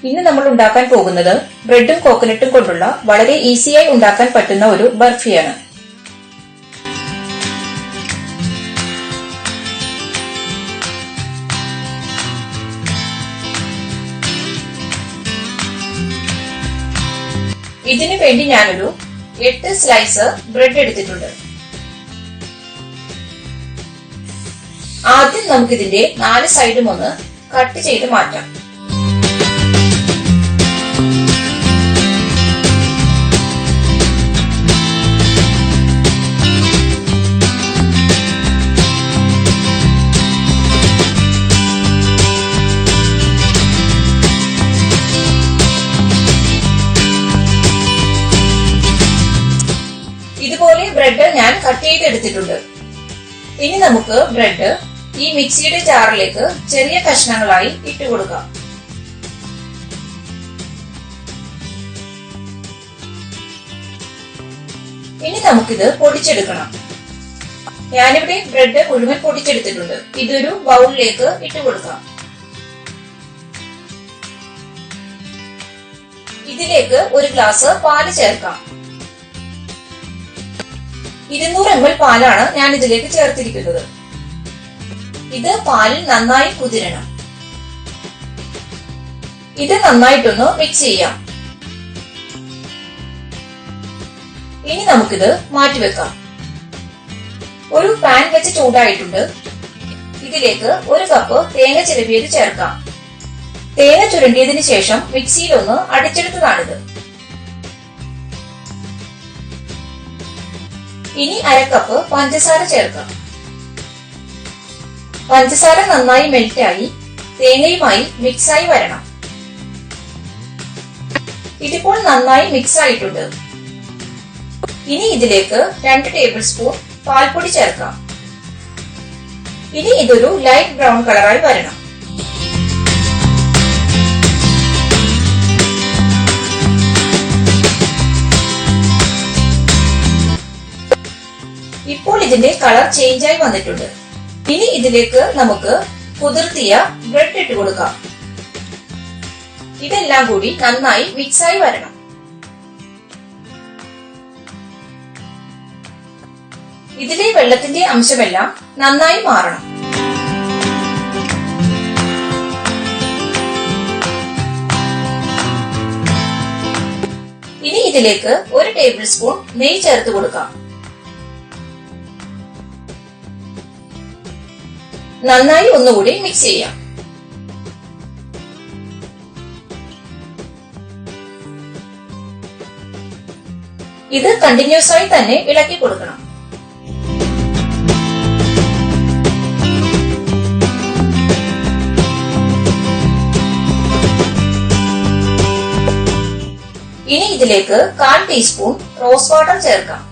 ഇന്ന് നമ്മൾ ഉണ്ടാക്കാൻ പോകുന്നത് ബ്രെഡും കോക്കനട്ടും കൊണ്ടുള്ള വളരെ ഈസിയായി ഉണ്ടാക്കാൻ പറ്റുന്ന ഒരു ബർഫിയാണ്. ഇതിനു വേണ്ടി ഞാനൊരു 8 സ്ലൈസ് ബ്രെഡ് എടുത്തിട്ടുണ്ട്. ആദ്യം നമുക്കിതിന്റെ 4 സൈഡും ഒന്ന് കട്ട് ചെയ്ത് മാറ്റാം. ഇതുപോലെ ബ്രെഡ് ഞാൻ കട്ട് ചെയ്തെടുത്തിട്ടുണ്ട്. ഇനി നമുക്ക് ബ്രെഡ് ഈ മിക്സിയുടെ ജാറിലേക്ക് ചെറിയ കഷ്ണങ്ങളായി ഇട്ടുകൊടുക്കാം. ഇനി നമുക്കിത് പൊടിച്ചെടുക്കണം. ഞാനിവിടെ ബ്രെഡ് മുഴുവൻ പൊടിച്ചെടുത്തിട്ടുണ്ട്. ഇതൊരു ബൗളിലേക്ക് ഇട്ടുകൊടുക്കാം. ഇതിലേക്ക് 1 ഗ്ലാസ് പാല് ചേർക്കാം. 200 ml പാലാണ് ഞാൻ ഇതിലേക്ക് ചേർത്തിരിക്കുന്നത്. ഇത് പാലിൽ നന്നായി കുതിരണം. ഇത് നന്നായിട്ടൊന്ന് മിക്സ് ചെയ്യാം. ഇനി നമുക്കിത് മാറ്റിവെക്കാം. ഒരു പാൻ വെച്ച് ചൂടായിട്ടുണ്ട്. ഇതിലേക്ക് 1 കപ്പ് തേങ്ങ ചിരവിയത് ചേർക്കാം. തേങ്ങ ചുരണ്ടിയതിനു ശേഷം മിക്സിയിൽ ഒന്ന് അടിച്ചെടുത്തതാണിത്. ഇനി 1/2 കപ്പ് പഞ്ചസാര ചേർക്കാം. പഞ്ചസാര നന്നായി മെൽറ്റായി തേങ്ങയുമായി മിക്സായി വരണം. ഇതിപ്പോൾ നന്നായി മിക്സ് ആയിട്ടുണ്ട്. ഇനി ഇതിലേക്ക് 2 ടേബിൾ സ്പൂൺ പാൽപ്പൊടി ചേർക്കാം. ഇനി ഇതൊരു ലൈറ്റ് ബ്രൗൺ കളറായി വരണം. ഇപ്പോൾ ഇതിന്റെ കളർ ചേഞ്ചായി വന്നിട്ടുണ്ട്. ഇനി ഇതിലേക്ക് നമുക്ക് കുതിർത്തിയ ബ്രെഡ് ഇട്ട് കൊടുക്കാം. ഇതെല്ലാം കൂടി നന്നായി മിക്സായി വരണം. ഇതിലെ വെള്ളത്തിന്റെ അംശമെല്ലാം നന്നായി മാറണം. ഇനി ഇതിലേക്ക് 1 ടേബിൾ സ്പൂൺ നെയ്യ് ചേർത്ത് കൊടുക്കാം. നന്നായി ഒന്നുകൂടി മിക്സ് ചെയ്യാം. ഇത് കണ്ടിന്യൂസ് ആയി തന്നെ ഇളക്കി കൊടുക്കണം. ഇനി ഇതിലേക്ക് 1/4 ടീസ്പൂൺ റോസ് വാട്ടർ ചേർക്കാം.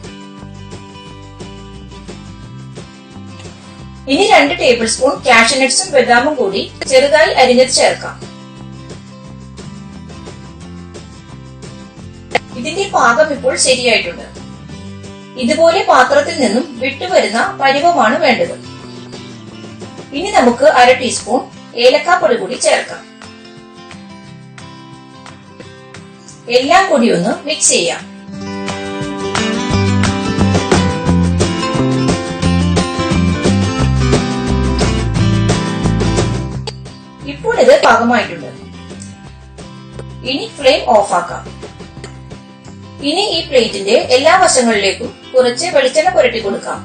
ഇനി 2 ടേബിൾ സ്പൂൺ കാഷ്യൂനട്ട്സും ബദാമും കൂടി ചെറുതായി അരിഞ്ഞത് ചേർക്കാം. ഇതിന്റെ പാകം ഇപ്പോൾ ശരിയായിട്ടുണ്ട്. ഇതുപോലെ പാത്രത്തിൽ നിന്നും വിട്ടുവരുന്ന പരുവമാണ് വേണ്ടത്. ഇനി നമുക്ക് 1/2 ടീസ്പൂൺ ഏലക്കാപ്പൊടി കൂടി ചേർക്കാം. എല്ലാം കൂടി ഒന്ന് മിക്സ് ചെയ്യാം. ഇപ്പോൾ ഇത് പാകമായിട്ടുണ്ട്. ഇനി ഫ്ലെയിം ഓഫ് ആക്കാം. ഇനി ഈ പ്ലേറ്റിന്റെ എല്ലാ വശങ്ങളിലേക്കും കുറച്ച് വെളിച്ചെണ്ണ പുരട്ടി കൊടുക്കാം.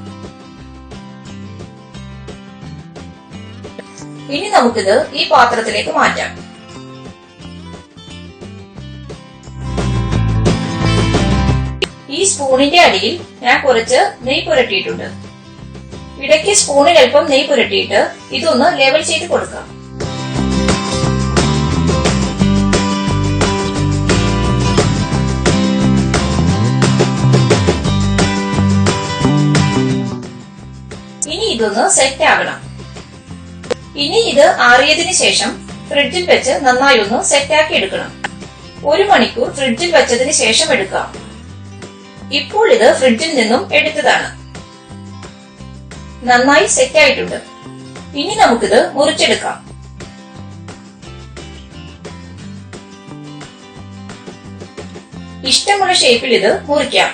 ഇനി നമുക്കിത് ഈ പാത്രത്തിലേക്ക് മാറ്റാം. ഈ സ്പൂണിന്റെ അടിയിൽ ഞാൻ കുറച്ച് നെയ്യ് പുരട്ടിയിട്ടുണ്ട്. ഇടയ്ക്ക് സ്പൂണിൽ അല്പം നെയ്യ് പുരട്ടിയിട്ട് ഇതൊന്ന് ലെവൽ ചെയ്ത് കൊടുക്കാം. ഇനി ഇതൊന്ന് സെറ്റ് ആകണം. ഇനി ഇത് ആറിയതിനു ശേഷം ഫ്രിഡ്ജിൽ വെച്ച് നന്നായി ഒന്ന് സെറ്റാക്കി എടുക്കണം. 1 മണിക്കൂർ ഫ്രിഡ്ജിൽ വെച്ചതിന് ശേഷം എടുക്കാം. ഇപ്പോൾ ഇത് ഫ്രിഡ്ജിൽ നിന്നും എടുത്തതാണ്. നന്നായി സെറ്റ് ആയിട്ടുണ്ട്. ഇനി നമുക്കിത് മുറിച്ചെടുക്കാം. ഇഷ്ടമുള്ള ഷേപ്പിൽ ഇത് മുറിക്കാം.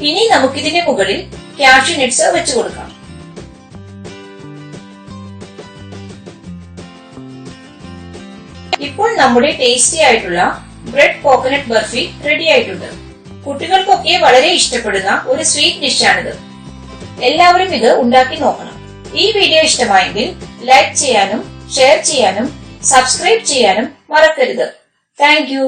ഇനി നമുക്കിതിന്റെ മുകളിൽ കാഷ്യൂ നട്ട്സ് വെച്ചു കൊടുക്കാം. ഇപ്പോൾ നമ്മുടെ ടേസ്റ്റി ആയിട്ടുള്ള ബ്രെഡ് കോക്കനട്ട് ബർഫി റെഡി ആയിട്ടുണ്ട്. കുട്ടികൾക്കൊക്കെ വളരെ ഇഷ്ടപ്പെടുന്ന ഒരു സ്വീറ്റ് ഡിഷാണിത്. എല്ലാവരും ഇത് ഉണ്ടാക്കി നോക്കണം. ഈ വീഡിയോ ഇഷ്ടമായെങ്കിൽ ലൈക്ക് ചെയ്യാനും ഷെയർ ചെയ്യാനും സബ്സ്ക്രൈബ് ചെയ്യാനും മറക്കരുത്. Thank you.